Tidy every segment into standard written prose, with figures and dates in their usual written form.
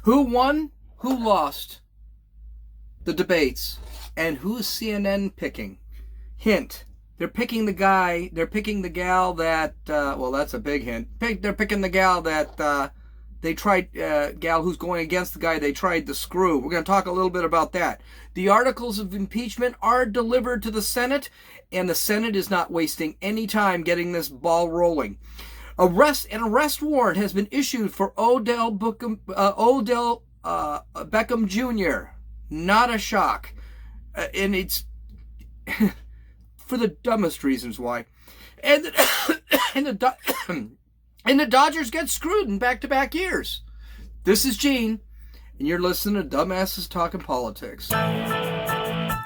Who won? Who lost the debates? And who's CNN picking? Hint. They're picking the gal that, well, that's a big hint. They're picking the gal that they tried, gal who's going against the guy they tried to screw. We're going to talk a little bit about that. The articles of impeachment are delivered to the Senate, and the Senate is not wasting any time getting this ball rolling. An arrest warrant has been issued for Odell Beckham Jr. Not a shock. And it's for the dumbest reasons why. And the Dodgers get screwed in back-to-back years. This is Gene, and you're listening to Dumbasses Talking Politics. I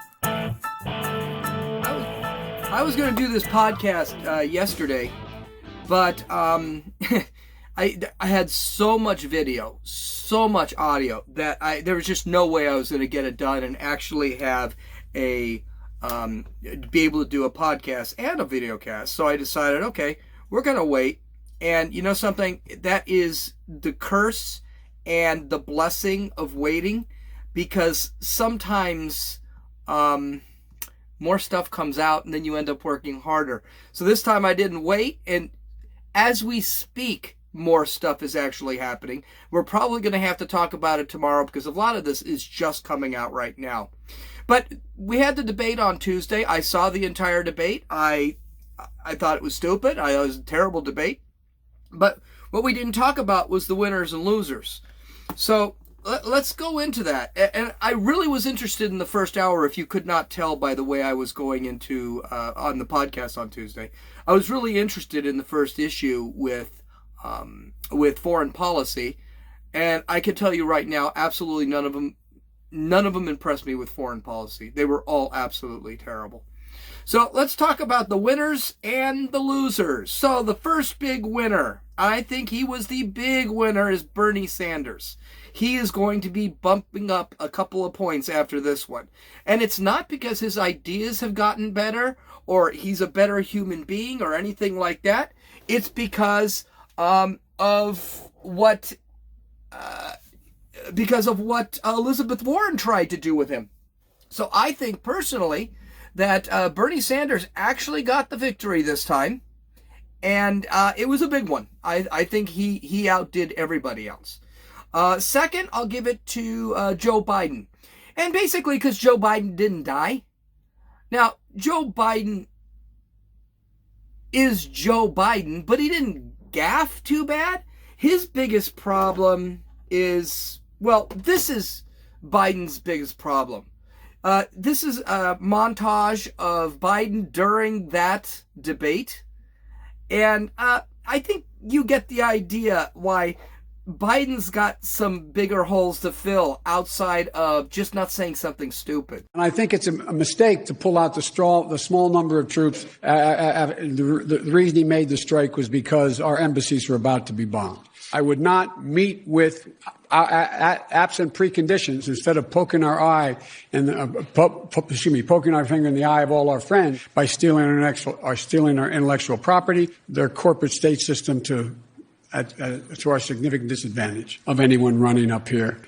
was going to do this podcast yesterday, but I had so much video, so much audio that there was just no way I was going to get it done and actually have be able to do a podcast and a video cast. So I decided, okay, we're going to wait. And you know something? That is the curse and the blessing of waiting, because sometimes more stuff comes out and then you end up working harder. So this time I didn't wait, and as we speak, more stuff is actually happening. We're probably going to have to talk about it tomorrow because a lot of this is just coming out right now. But we had the debate on Tuesday. I saw the entire debate. I thought it was stupid. It was a terrible debate. But what we didn't talk about was the winners and losers. So let's go into that. And I really was interested in the first hour, if you could not tell by the way I was going into on the podcast on Tuesday. I was really interested in the first issue with foreign policy. And I can tell you right now, absolutely none of them impressed me with foreign policy. They were all absolutely terrible. So let's talk about the winners and the losers. So the first big winner, I think he was the big winner, is Bernie Sanders. He is going to be bumping up a couple of points after this one. And it's not because his ideas have gotten better or he's a better human being or anything like that. It's because of what Elizabeth Warren tried to do with him. So I think personally that Bernie Sanders actually got the victory this time, and it was a big one. I think he outdid everybody else. Second, I'll give it to Joe Biden, and basically because Joe Biden didn't die. Now, Joe Biden is Joe Biden, but he didn't gaffe too bad. His biggest problem is, well, this is Biden's biggest problem. This is a montage of Biden during that debate. And I think you get the idea why Biden's got some bigger holes to fill outside of just not saying something stupid. And I think it's a mistake to pull out the small number of troops. The reason he made the strike was because our embassies were about to be bombed. I would not meet with absent preconditions. Instead of poking our eye and poking our finger in the eye of all our friends by stealing our intellectual property, their corporate state system to our significant disadvantage of anyone running up here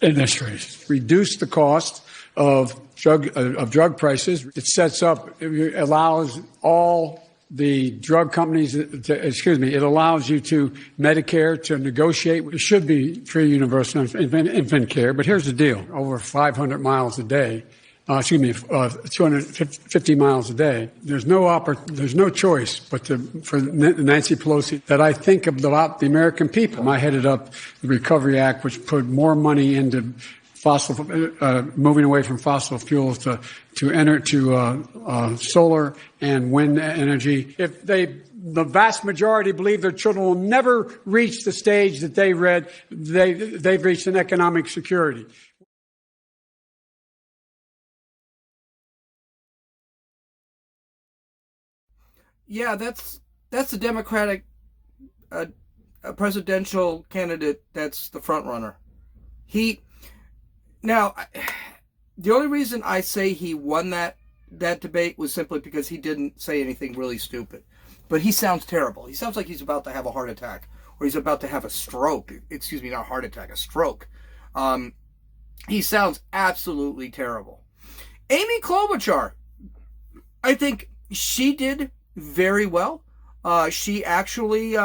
in this race. Reduce the cost of drug prices. It allows all the drug companies, it allows you to Medicare to negotiate. It should be free universal infant care, but here's the deal. Over 500 miles a day, 250 miles a day. There's no choice but for Nancy Pelosi that I think about the American people. I headed up the Recovery Act, which put more money into moving away from fossil fuels to solar and wind energy. If the vast majority believe their children will never reach the stage that they've reached in economic security. Yeah, that's the Democratic presidential candidate. That's the front runner. Now, the only reason I say he won that debate was simply because he didn't say anything really stupid. But he sounds terrible. He sounds like he's about to have a heart attack, or he's about to have a stroke. Excuse me, not a heart attack, a stroke. He sounds absolutely terrible. Amy Klobuchar, I think she did very well. She actually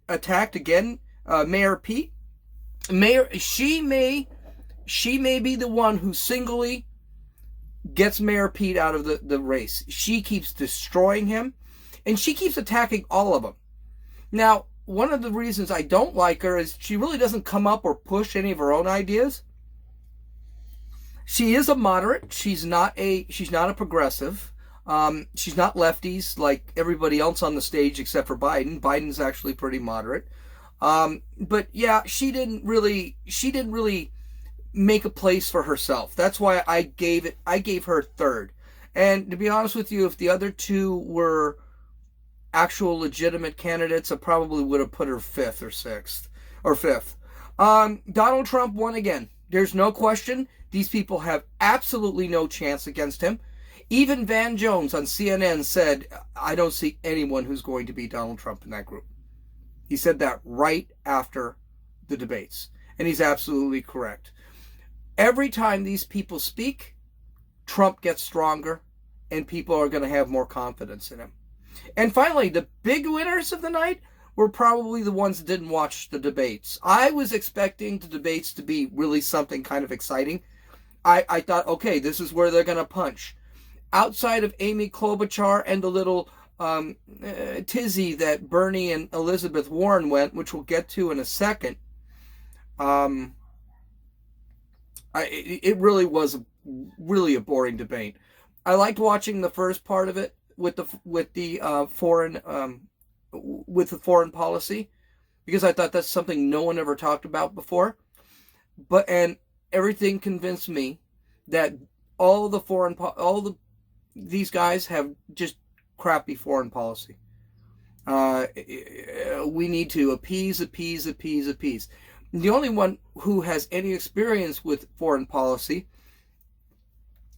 attacked again Mayor Pete. She may be the one who singly gets Mayor Pete out of the race. She keeps destroying him, and she keeps attacking all of them. Now, one of the reasons I don't like her is she really doesn't come up or push any of her own ideas. She is a moderate. She's not a progressive. She's not lefties like everybody else on the stage except for Biden. Biden's actually pretty moderate. But yeah, she didn't really make a place for herself. That's why I gave her third. And to be honest with you, if the other two were actual legitimate candidates, I probably would have put her fifth or sixth or fifth. Donald Trump won again. There's no question. These people have absolutely no chance against him. Even Van Jones on CNN said, I don't see anyone who's going to beat Donald Trump in that group. He said that right after the debates. And he's absolutely correct. Every time these people speak, Trump gets stronger and people are going to have more confidence in him. And finally, the big winners of the night were probably the ones that didn't watch the debates. I was expecting the debates to be really something kind of exciting. I thought, okay, this is where they're going to punch. Outside of Amy Klobuchar and the little tizzy that Bernie and Elizabeth Warren went, which we'll get to in a second, it really was a boring debate. I liked watching the first part of it with the foreign policy, because I thought that's something no one ever talked about before. And everything convinced me that these guys have just crappy foreign policy. We need to appease. The only one who has any experience with foreign policy,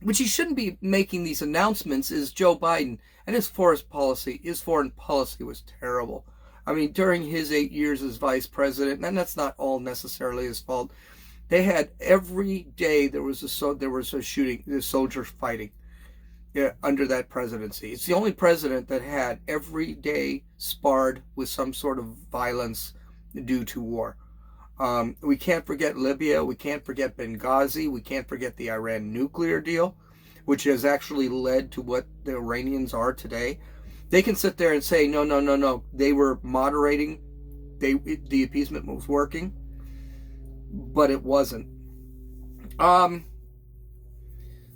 which he shouldn't be making these announcements, is Joe Biden. And his foreign policy was terrible. I mean, during his 8 years as vice president, and that's not all necessarily his fault, they had every day there was a shooting, the soldiers fighting under that presidency. It's the only president that had every day sparred with some sort of violence due to war. We can't forget Libya. We can't forget Benghazi. We can't forget the Iran nuclear deal, which has actually led to what the Iranians are today. They can sit there and say, no. They were moderating. The appeasement was working, but it wasn't.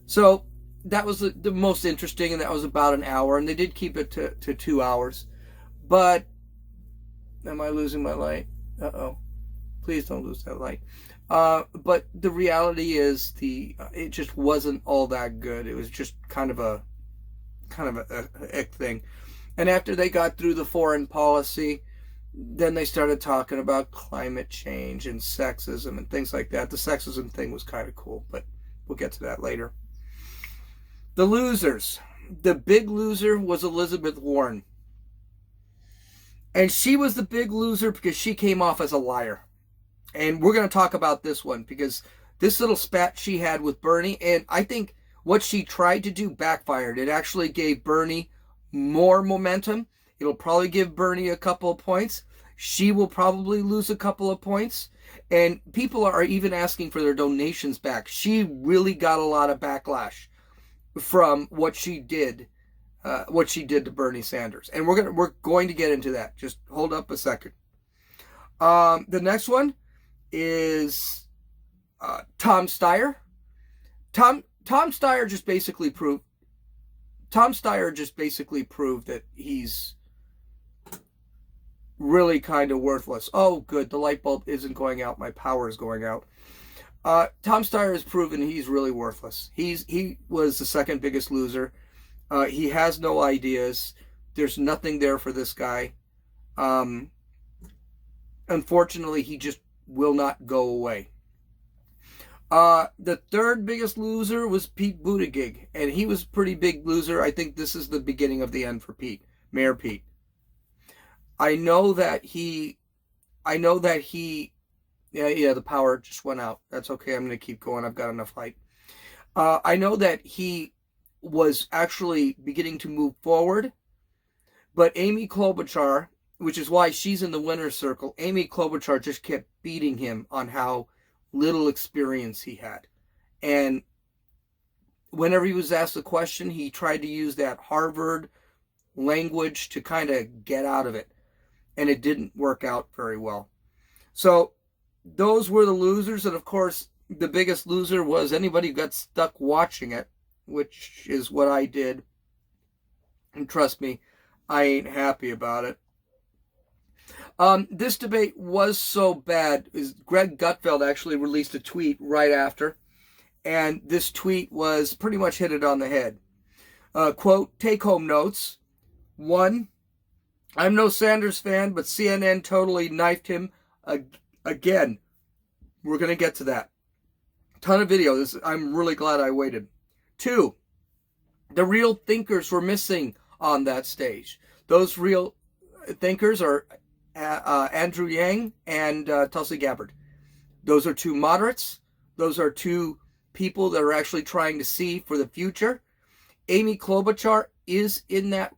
So that was the most interesting, and that was about an hour, and they did keep it to 2 hours. But am I losing my light? Uh-oh. Please don't lose that light. But the reality is it just wasn't all that good. It was just kind of a ick thing. And after they got through the foreign policy, then they started talking about climate change and sexism and things like that. The sexism thing was kind of cool, but we'll get to that later. The losers. The big loser was Elizabeth Warren. And she was the big loser because she came off as a liar. And we're going to talk about this one because this little spat she had with Bernie, and I think what she tried to do backfired. It actually gave Bernie more momentum. It'll probably give Bernie a couple of points. She will probably lose a couple of points. And people are even asking for their donations back. She really got a lot of backlash from what she did to Bernie Sanders. And we're going to get into that. Just hold up a second. The next one is Tom Steyer. Tom Steyer just basically proved that he's really kind of worthless. Oh, good. The light bulb isn't going out. My power is going out. Tom Steyer has proven he's really worthless. He was the second biggest loser. He has no ideas. There's nothing there for this guy. Unfortunately, he just will not go away. The third biggest loser was Pete Buttigieg, and he was a pretty big loser. I think this is the beginning of the end for Pete, Mayor Pete. I know that he Yeah, the power just went out. That's okay. I'm going to keep going. I've got enough light. I know that he was actually beginning to move forward, but Amy Klobuchar, which is why she's in the winner's circle, Amy Klobuchar just kept beating him on how little experience he had. And whenever he was asked a question, he tried to use that Harvard language to kind of get out of it. And it didn't work out very well. So those were the losers. And of course, the biggest loser was anybody who got stuck watching it, which is what I did. And trust me, I ain't happy about it. This debate was so bad. Greg Gutfeld actually released a tweet right after. And this tweet was pretty much hit it on the head. Quote, take-home notes. 1, I'm no Sanders fan, but CNN totally knifed him again. We're going to get to that. Ton of video. I'm really glad I waited. 2, the real thinkers were missing on that stage. Those real thinkers are Andrew Yang and Tulsi Gabbard. Those are 2 moderates. Those are 2 people that are actually trying to see for the future. Amy Klobuchar is in that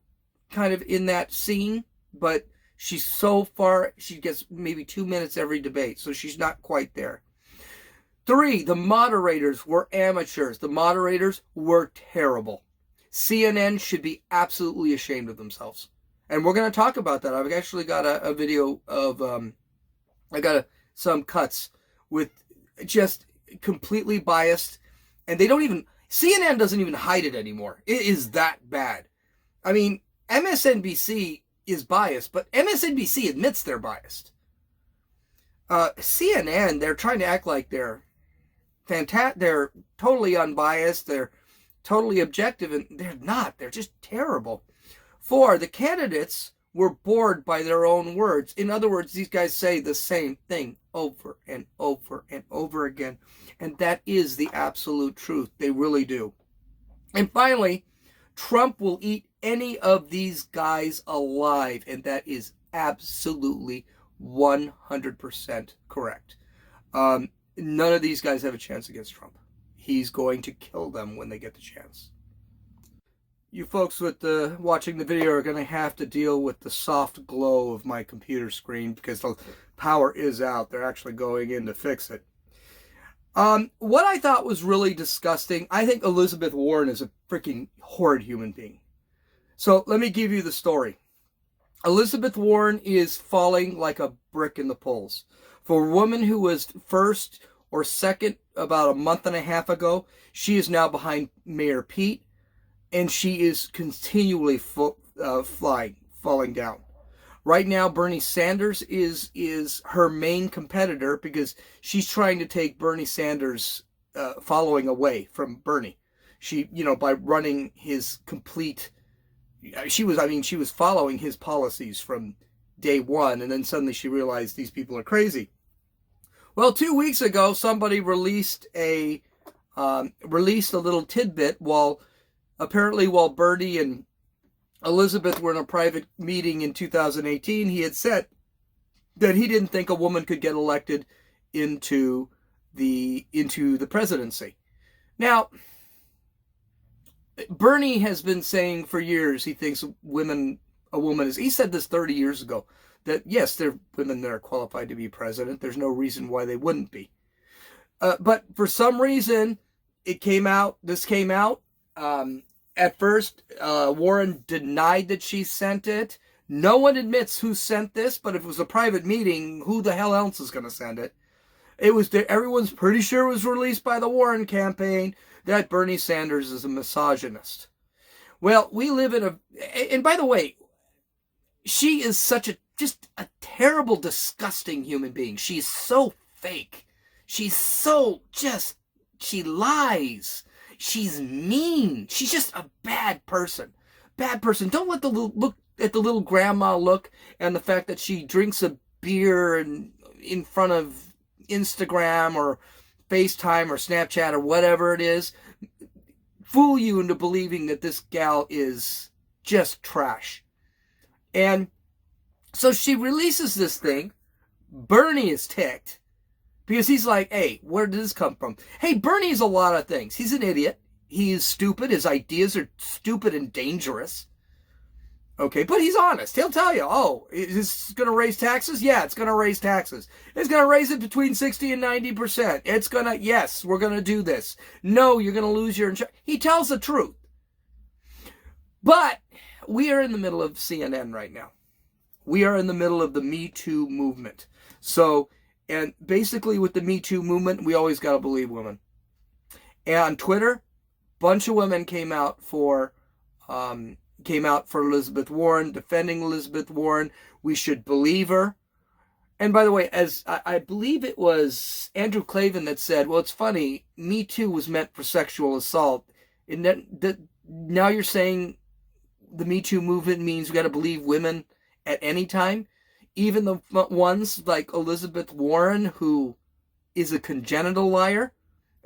scene, but she's so far, she gets maybe 2 minutes every debate, so she's not quite there. 3, the moderators were amateurs. The moderators were terrible. CNN should be absolutely ashamed of themselves. And we're going to talk about that. I've actually got a video of, I got some cuts with just completely biased, and CNN doesn't even hide it anymore. It is that bad. I mean, MSNBC is biased, but MSNBC admits they're biased. CNN, they're trying to act like they're they're totally unbiased, they're totally objective, and they're not. They're just terrible. 4, the candidates were bored by their own words. In other words, these guys say the same thing over and over and over again, and that is the absolute truth. They really do. And finally, Trump will eat any of these guys alive, and that is absolutely 100% correct. None of these guys have a chance against Trump. He's going to kill them when they get the chance. You folks watching the video are going to have to deal with the soft glow of my computer screen because the power is out. They're actually going in to fix it. What I thought was really disgusting, I think Elizabeth Warren is a freaking horrid human being. So let me give you the story. Elizabeth Warren is falling like a brick in the polls. For a woman who was first or second about a month and a half ago, she is now behind Mayor Pete, and she is continually falling down. Right now, Bernie Sanders is her main competitor because she's trying to take Bernie Sanders' following away from Bernie. She, by running his complete, she was following his policies from day one, and then suddenly she realized these people are crazy. Well, 2 weeks ago, somebody released a little tidbit while Bernie and Elizabeth were in a private meeting in 2018. He had said that he didn't think a woman could get elected into the presidency. Now, Bernie has been saying for years he thinks a woman is. He said this 30 years ago that yes, there are women that are qualified to be president. There's no reason why they wouldn't be. But for some reason, this came out. At first, Warren denied that she sent it. No one admits who sent this, but if it was a private meeting, who the hell else is going to send it? Everyone's pretty sure it was released by the Warren campaign that Bernie Sanders is a misogynist. Well, we live in and by the way, she is just a terrible, disgusting human being. She's so fake. She's so she lies. She's mean. She's just a bad person. Bad person. Don't let look at the little grandma look and the fact that she drinks a beer in front of Instagram or FaceTime or Snapchat or whatever it is fool you into believing that this gal is just trash. And so she releases this thing. Bernie is ticked. Because he's like, hey, where did this come from? Hey, Bernie's a lot of things. He's an idiot. He is stupid. His ideas are stupid and dangerous. Okay, but he's honest. He'll tell you, oh, is this going to raise taxes? Yeah, it's going to raise taxes. It's going to raise it between 60 and 90%. It's going to, yes, we're going to do this. No, you're going to lose your insurance. He tells the truth. But we are in the middle of CNN right now. We are in the middle of the Me Too movement. So, and basically with the Me Too movement, we always got to believe women. And on Twitter, bunch of women came out for Elizabeth Warren, defending Elizabeth Warren. We should believe her. And by the way, as I believe it was Andrew Klavan that said, well, it's funny, Me Too was meant for sexual assault. And that now you're saying the Me Too movement means we got to believe women at any time? Even the ones like Elizabeth Warren, who is a congenital liar.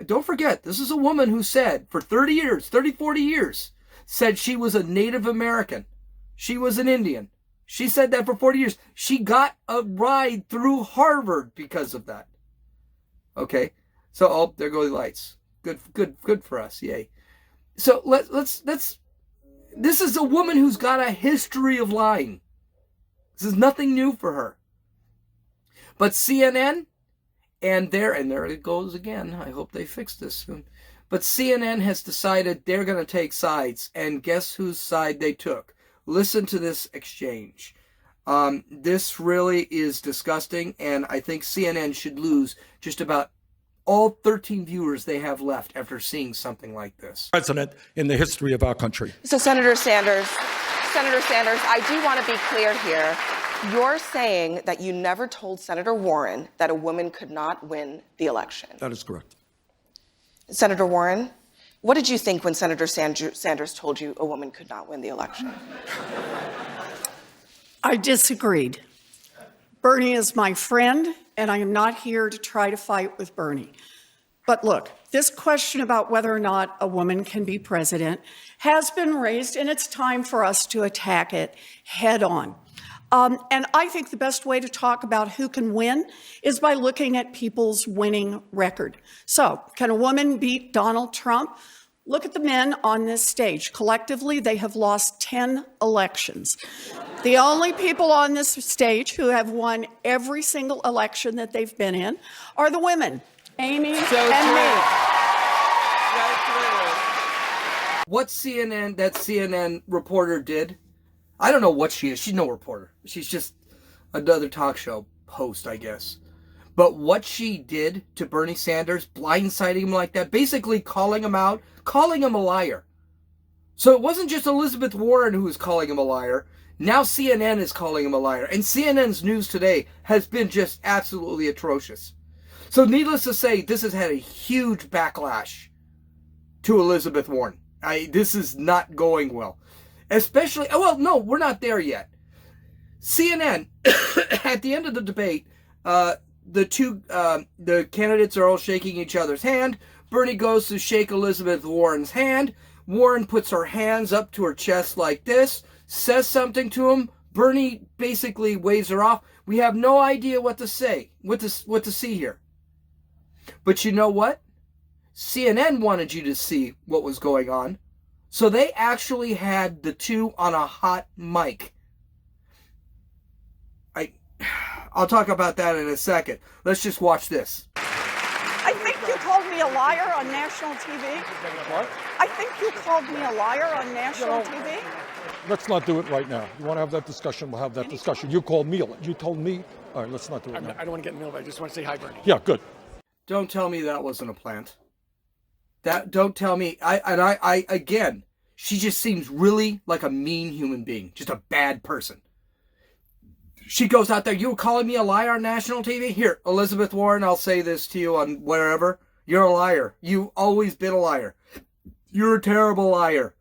Don't forget, this is a woman who said for 40 years, said she was a Native American. She was an Indian. She said that for 40 years. She got a ride through Harvard because of that. Okay. So, oh, there go the lights. Good for us. Yay. So let's this is a woman who's got a history of lying. This is nothing new for her. But CNN, and there it goes again. I hope they fix this soon. But CNN has decided they're going to take sides, and guess whose side they took? Listen to this exchange. This really is disgusting, and I think CNN should lose just about all 13 viewers they have left after seeing something like this. President in the history of our country. So, Senator Sanders, I do want to be clear here. You're saying that you never told Senator Warren that a woman could not win the election. That is correct. Senator Warren, what did you think when Senator Sanders told you a woman could not win the election? I disagreed. Bernie is my friend, and I am not here to try to fight with Bernie. But look, this question about whether or not a woman can be president has been raised, and it's time for us to attack it head on. And I think the best way to talk about who can win is by looking at people's winning record. So, can a woman beat Donald Trump? Look at the men on this stage. Collectively, they have lost 10 elections. The only people on this stage who have won every single election that they've been in are the women, Amy and me. What that CNN reporter did, I don't know what she is. She's no reporter. She's just another talk show host, I guess. But what she did to Bernie Sanders, blindsiding him like that, basically calling him out, calling him a liar. So it wasn't just Elizabeth Warren who was calling him a liar. Now CNN is calling him a liar. And CNN's news today has been just absolutely atrocious. So needless to say, this has had a huge backlash to Elizabeth Warren. This is not going well. Especially, well, no, we're not there yet. CNN, at the end of the debate, the candidates are all shaking each other's hand. Bernie goes to shake Elizabeth Warren's hand. Warren puts her hands up to her chest like this, says something to him. Bernie basically waves her off. We have no idea what to say, what to see here. But you know what? CNN wanted you to see what was going on. So they actually had the two on a hot mic. I'll talk about that in a second. Let's just watch this. I think you called me a liar on national TV. What? I think you called me a liar on national TV. Let's not do it right now. You want to have that discussion, we'll have that discussion. You called me. You told me. All right, let's not do it now. I don't want to get in the middle of it. I just want to say hi, Bernie. Yeah, good. Don't tell me that wasn't a plant. Don't tell me. I again, she just seems really like a mean human being. Just a bad person. She goes out there, you were calling me a liar on national TV? Here, Elizabeth Warren, I'll say this to you on wherever. You're a liar. You've always been a liar. You're a terrible liar.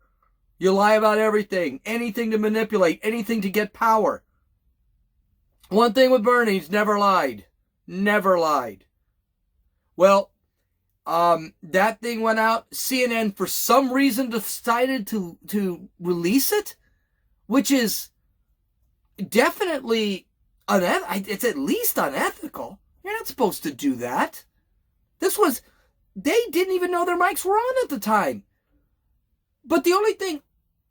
You lie about everything. Anything to manipulate. Anything to get power. One thing with Bernie, he's never lied. Never lied. Well, that thing went out. CNN, for some reason, decided to release it, which is definitely it's at least unethical. You're not supposed to do that. They didn't even know their mics were on at the time. But the only thing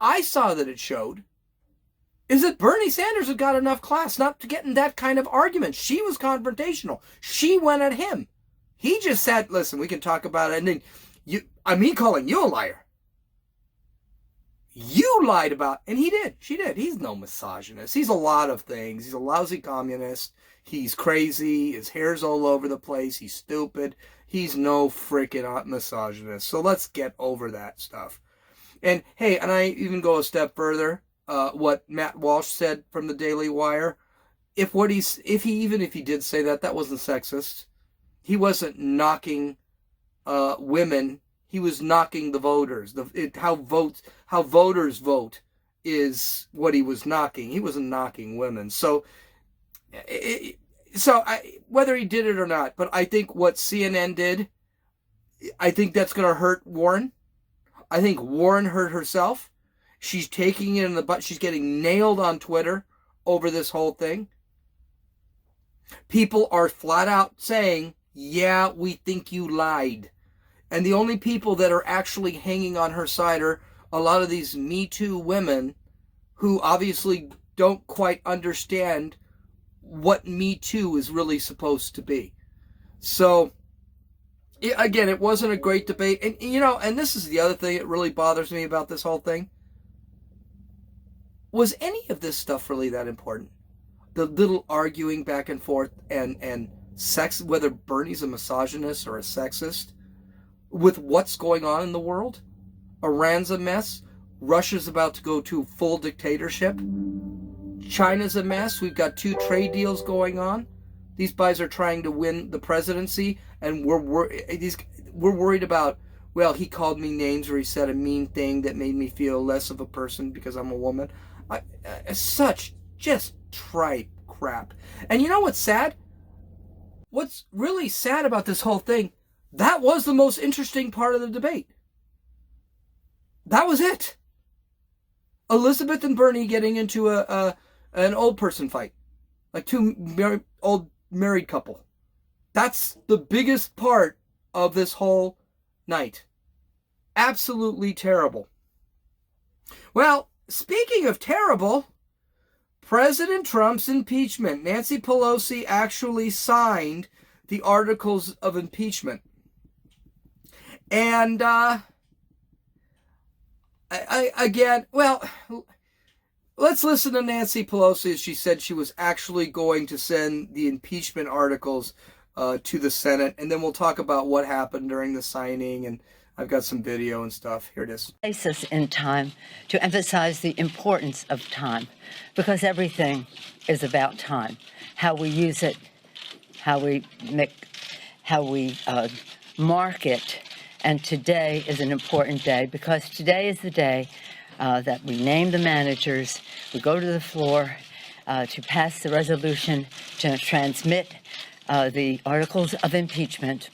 I saw that it showed is that Bernie Sanders had got enough class not to get in that kind of argument. She was confrontational. She went at him. He just said, listen, we can talk about it. And then calling you a liar. You lied about, and he did. She did. He's no misogynist. He's a lot of things. He's a lousy communist. He's crazy. His hair's all over the place. He's stupid. He's no freaking misogynist. So let's get over that stuff. And hey, and I even go a step further. What Matt Walsh said from the Daily Wire. If he did say that, that wasn't sexist. He wasn't knocking women. He was knocking the voters. How voters vote is what he was knocking. He wasn't knocking women. So whether he did it or not, but I think what CNN did, I think that's going to hurt Warren. I think Warren hurt herself. She's taking it in the butt. She's getting nailed on Twitter over this whole thing. People are flat out saying, yeah, we think you lied. And the only people that are actually hanging on her side are a lot of these Me Too women who obviously don't quite understand what Me Too is really supposed to be. So, again, it wasn't a great debate. And, and this is the other thing that really bothers me about this whole thing. Was any of this stuff really that important? The little arguing back and forth and sex, whether Bernie's a misogynist or a sexist, with what's going on in the world? Iran's a mess. Russia's about to go to full dictatorship. China's a mess. We've got 2 trade deals going on. These guys are trying to win the presidency, and we're worried about, well, he called me names or he said a mean thing that made me feel less of a person because I'm a woman. Such just trite crap. And you know what's sad? What's really sad about this whole thing, that was the most interesting part of the debate. That was it. Elizabeth and Bernie getting into an old person fight. Like 2 old married couple. That's the biggest part of this whole night. Absolutely terrible. Well, speaking of terrible, President Trump's impeachment. Nancy Pelosi actually signed the Articles of Impeachment. And, let's listen to Nancy Pelosi as she said she was actually going to send the impeachment articles to the Senate, and then we'll talk about what happened during the signing, and I've got some video and stuff. Here it is. Place us in time to emphasize the importance of time, because everything is about time. How we use it, how we mark it, and today is an important day because today is the day that we name the managers. We go to the floor to pass the resolution to transmit the articles of impeachment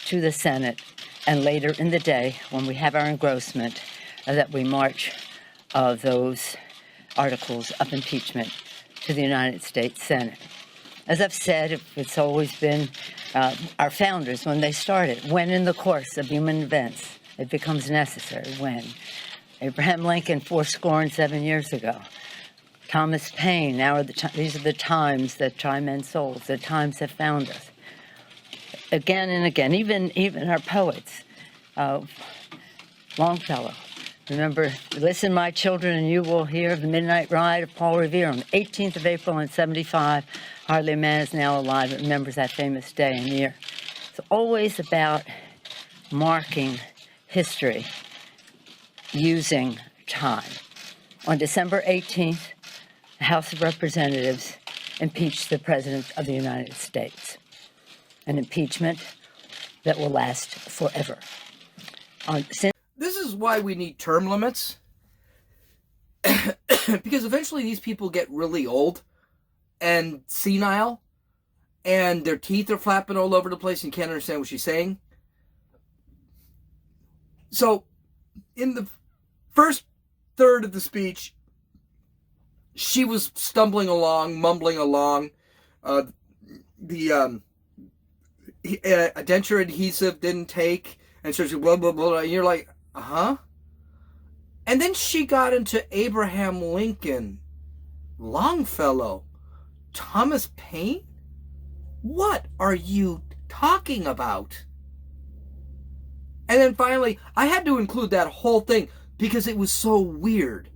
to the Senate, and later in the day, when we have our engrossment, that we march those articles of impeachment to the United States Senate. As I've said, it's always been our founders, when they started, when in the course of human events it becomes necessary, when. Abraham Lincoln 7 years ago. Thomas Paine, these are the times that try men's souls, the times that found us. Again and again, even our poets, Longfellow. Remember, listen, my children, and you will hear of the midnight ride of Paul Revere on the 18th of April in 75. Hardly a man is now alive that remembers that famous day and year. It's always about marking history using time. On December 18th, the House of Representatives impeached the President of the United States. An impeachment that will last forever. This is why we need term limits. Because eventually these people get really old and senile, and their teeth are flapping all over the place and can't understand what she's saying. So, in the first third of the speech, she was stumbling along, mumbling along. The a denture adhesive didn't take, and so she blah, blah, blah, and you're like, huh? And then she got into Abraham Lincoln, Longfellow, Thomas Paine. What are you talking about? And then finally, I had to include that whole thing because it was so weird.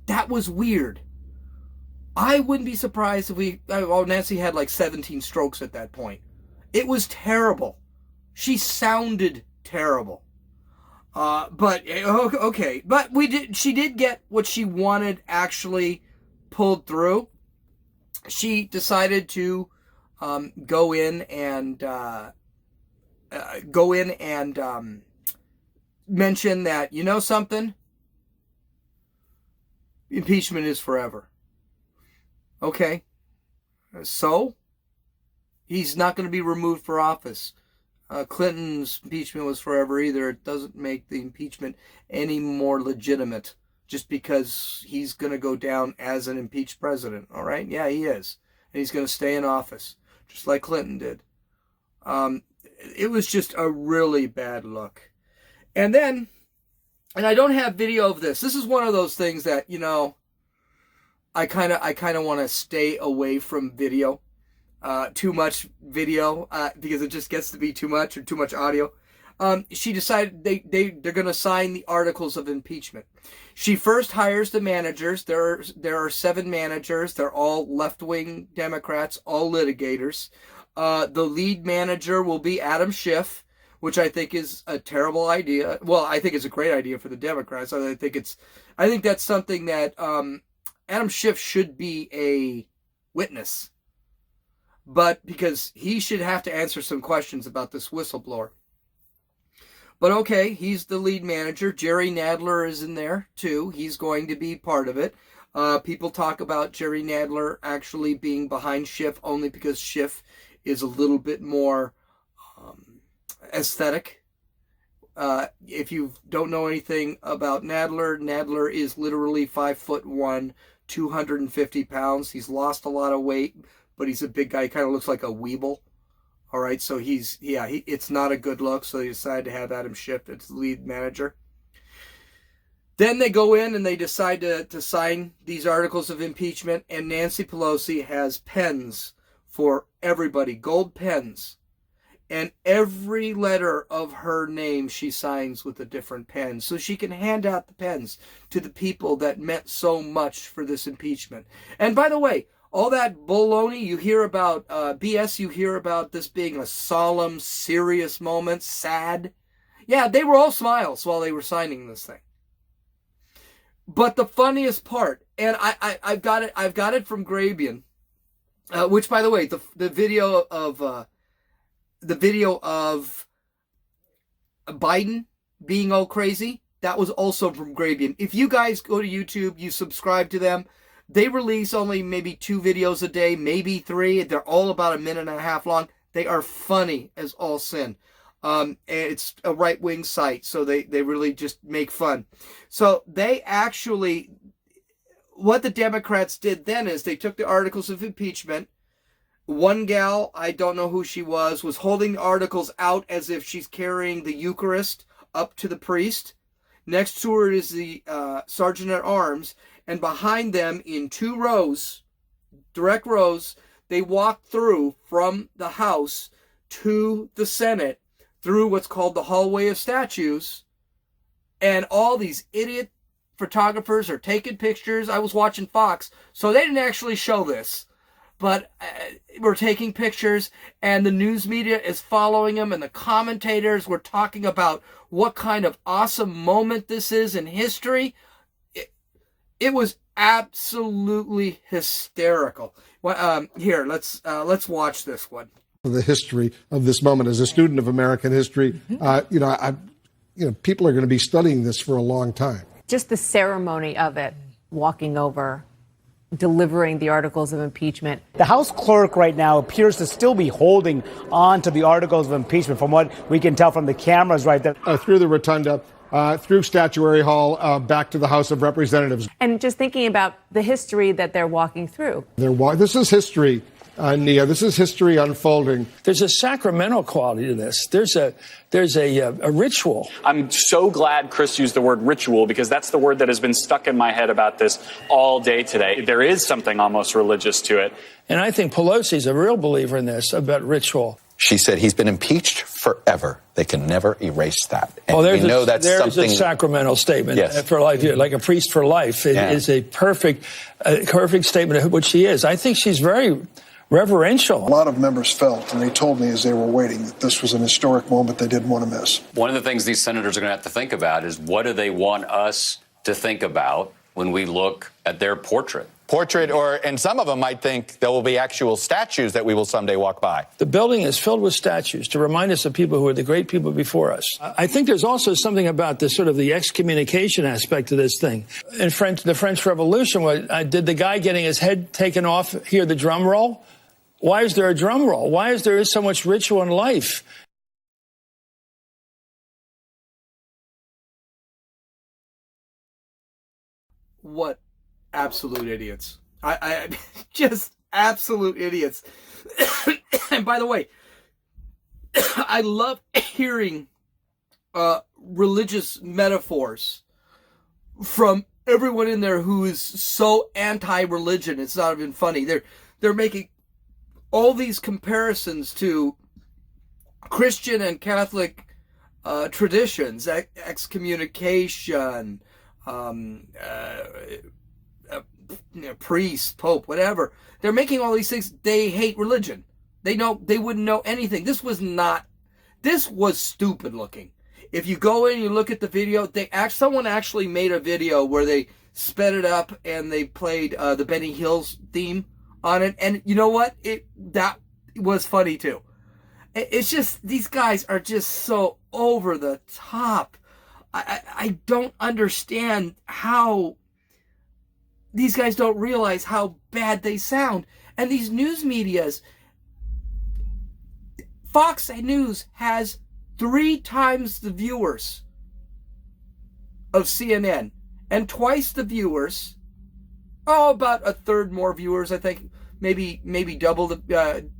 That was weird. I wouldn't be surprised if Nancy had like 17 strokes at that point. It was terrible. She sounded terrible. But okay. But she did get what she wanted actually pulled through. She decided to go in and mention that, you know something? Impeachment is forever. Okay. So? He's not going to be removed for office. Clinton's impeachment was forever either. It doesn't make the impeachment any more legitimate just because he's going to go down as an impeached president. All right? Yeah, he is. And he's going to stay in office, just like Clinton did. It was just a really bad look. And then, and I don't have video of this. This is one of those things that, you know, I kind of want to stay away from video. Too much video, because it just gets to be too much or too much audio. She decided they're going to sign the Articles of Impeachment. She first hires the managers. There are 7 managers. They're all left-wing Democrats, all litigators. The lead manager will be Adam Schiff, which I think is a terrible idea. Well, I think it's a great idea for the Democrats. I think that's something that Adam Schiff should be a witness. But because he should have to answer some questions about this whistleblower. But okay, he's the lead manager. Jerry Nadler is in there too. He's going to be part of it. People talk about Jerry Nadler actually being behind Schiff only because Schiff is a little bit more aesthetic. If you don't know anything about Nadler, Nadler is literally 5'1", 250 pounds. He's lost a lot of weight, but he's a big guy. He kind of looks like a Weeble. All right, so it's not a good look, so they decided to have Adam Schiff as the lead manager. Then they go in and they decide to sign these articles of impeachment, and Nancy Pelosi has pens for everybody, gold pens. And every letter of her name she signs with a different pen, so she can hand out the pens to the people that meant so much for this impeachment. And by the way, all that baloney you hear about, BS you hear about this being a solemn, serious moment, sad. Yeah, they were all smiles while they were signing this thing. But the funniest part, and I've got it from Grabian, which by the way, the video of Biden being all crazy, that was also from Grabian. If you guys go to YouTube, you subscribe to them. They release only maybe 2 videos a day, maybe 3. They're all about 1.5 minutes long. They are funny as all sin. And it's a right-wing site, so they really just make fun. So they actually, what the Democrats did then is they took the articles of impeachment. One gal, I don't know who she was holding the articles out as if she's carrying the Eucharist up to the priest. Next to her is the sergeant at arms. And behind them, in 2 rows, direct rows, they walk through from the House to the Senate through what's called the hallway of statues. And all these idiot photographers are taking pictures. I was watching Fox, so they didn't actually show this. But we're taking pictures, and the news media is following them, and the commentators were talking about what kind of awesome moment this is in history. It was absolutely hysterical. Here, let's watch this one. The history of this moment, as a student of American history, people are going to be studying this for a long time. Just the ceremony of it, walking over, delivering the articles of impeachment. The House clerk right now appears to still be holding on to the articles of impeachment, from what we can tell from the cameras right there. Through the rotunda, through Statuary Hall, back to the House of Representatives. And just thinking about the history that they're walking through. This is history Nia. This is history unfolding. There's a sacramental quality to this. There's a ritual. I'm so glad Chris used the word ritual, because that's the word that has been stuck in my head about this all day today. There is something almost religious to it. And I think Pelosi's a real believer in this, about ritual. She said he's been impeached forever. They can never erase that. And there's we know that's something. a sacramental statement. Yes. For life, like a priest for life. It is a perfect statement of what she is. I think she's very reverential. A lot of members felt, and they told me as they were waiting, that this was an historic moment they didn't want to miss. One of the things these senators are going to have to think about is, what do they want us to think about when we look at their portrait? And some of them might think there will be actual statues that we will someday walk by. The building is filled with statues to remind us of people who are the great people before us. I think there's also something about this sort of the excommunication aspect of this thing. In the French Revolution, did the guy getting his head taken off hear the drum roll? Why is there a drum roll? Why is there so much ritual in life? What absolute idiots. I just absolute idiots. And by the way, I love hearing religious metaphors from everyone in there who is so anti-religion. It's not even funny. They're making all these comparisons to Christian and Catholic traditions, excommunication, priest, pope, whatever. They're making all these things. They hate religion. They wouldn't know anything. This was stupid looking. If you go in and you look at the video, someone actually made a video where they sped it up and they played the Benny Hill's theme on it. And you know what? That was funny too. It's just, these guys are just so over the top. I don't understand how these guys don't realize how bad they sound. And these news medias, Fox News has 3 times the viewers of CNN and twice the viewers, about a third more viewers, I think, maybe double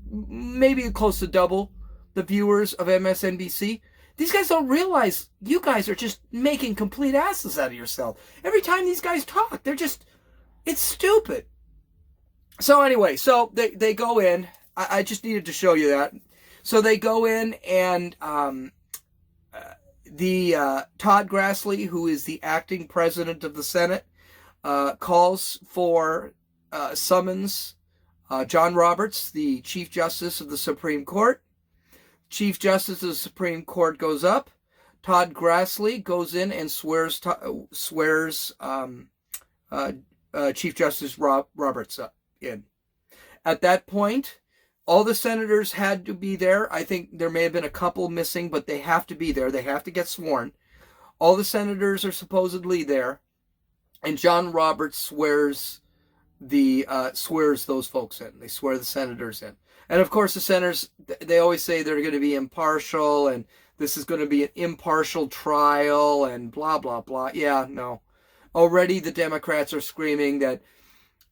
maybe close to double the viewers of MSNBC. These guys don't realize you guys are just making complete asses out of yourself. Every time these guys talk, it's stupid. So anyway, they go in. I just needed to show you that. So they go in and Todd Grassley, who is the acting president of the Senate, calls for summons John Roberts, the Chief Justice of the Supreme Court. Chief Justice of the Supreme Court goes up. Todd Grassley goes in and swears Chief Justice Roberts in. At that point, all the senators had to be there. I think there may have been a couple missing, but they have to be there. They have to get sworn. All the senators are supposedly there, and John Roberts swears those folks in. They swear the senators in. And of course, the senators, they always say they're going to be impartial, and this is going to be an impartial trial, and blah, blah, blah. Yeah, no. Already the Democrats are screaming that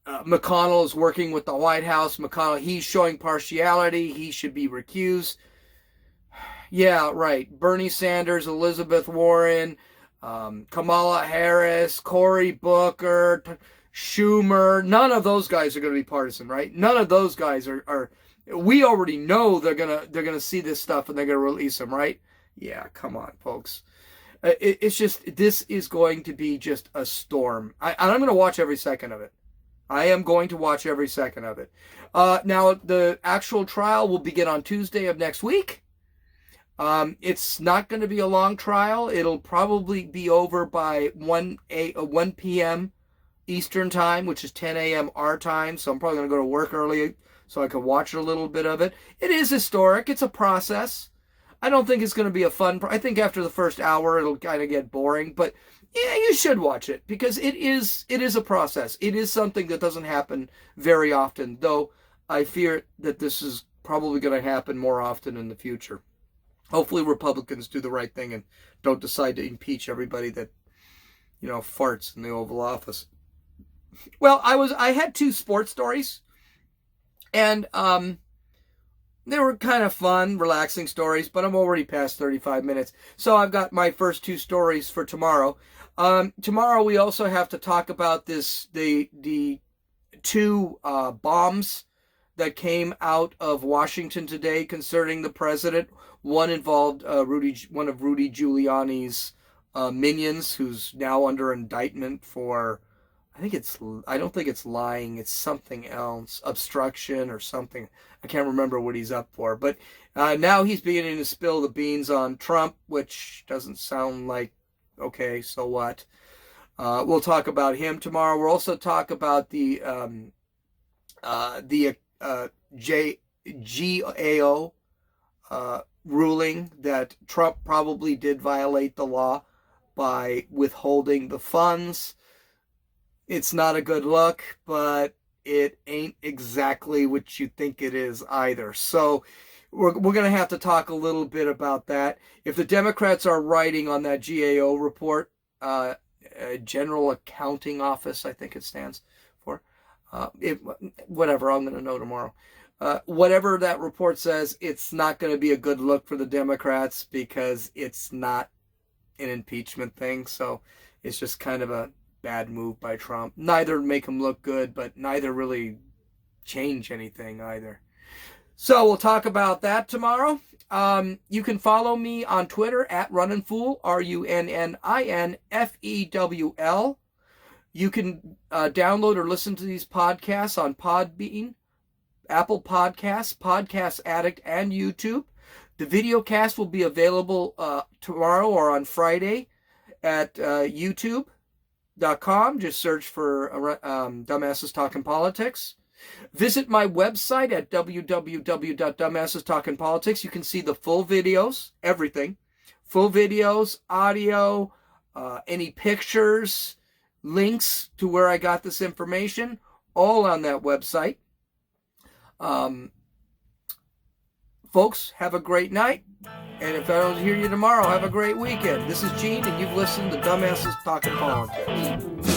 McConnell is working with the White House. McConnell, he's showing partiality. He should be recused. Yeah, right. Bernie Sanders, Elizabeth Warren, Kamala Harris, Cory Booker, Schumer. None of those guys are going to be partisan, right? None of those guys are we already know they're gonna see this stuff and they're gonna release them, right? Yeah, come on, folks. It's just, this is going to be just a storm. I'm going to watch every second of it. I am going to watch every second of it. Now, the actual trial will begin on Tuesday of next week. It's not going to be a long trial. It'll probably be over by 1 p.m. Eastern time, which is 10 a.m. our time. So I'm probably going to go to work early so I can watch a little bit of it. It is historic. It's a process. I don't think it's going to be a fun. I think after the first hour, it'll kind of get boring. But yeah, you should watch it because it is a process. It is something that doesn't happen very often, though I fear that this is probably going to happen more often in the future. Hopefully Republicans do the right thing and don't decide to impeach everybody that, farts in the Oval Office. Well, I had 2 sports stories. And they were kind of fun, relaxing stories, but I'm already past 35 minutes. So I've got my first two stories for tomorrow. Tomorrow we also have to talk about the two bombs that came out of Washington today concerning the president. One involved one of Rudy Giuliani's minions, who's now under indictment for, I don't think it's lying, it's something else, obstruction or something. I can't remember what he's up for. But now he's beginning to spill the beans on Trump, which doesn't sound like, okay, so what? We'll talk about him tomorrow. We'll also talk about the GAO ruling that Trump probably did violate the law by withholding the funds. It's not a good look, but it ain't exactly what you think it is either. So we're going to have to talk a little bit about that. If the Democrats are writing on that GAO report, General Accounting Office, I think it stands for, whatever, I'm going to know tomorrow. Whatever that report says, it's not going to be a good look for the Democrats because it's not an impeachment thing. So it's just kind of a bad move by Trump. Neither make him look good, but neither really change anything either. So we'll talk about that tomorrow. You can follow me on Twitter at RunninFool, RUNNINFEWL. You can download or listen to these podcasts on Podbean, Apple Podcasts, Podcast Addict, and YouTube. The video cast will be available tomorrow or on Friday at YouTube.com. Just search for Dumbasses Talking Politics. Visit my website at www.dumbassestalkingpolitics. You can see the full videos, everything. Full videos, audio, any pictures, links to where I got this information, all on that website. Folks, have a great night. And if I don't hear you tomorrow, have a great weekend. This is Gene, and you've listened to Dumbasses Talking Politics.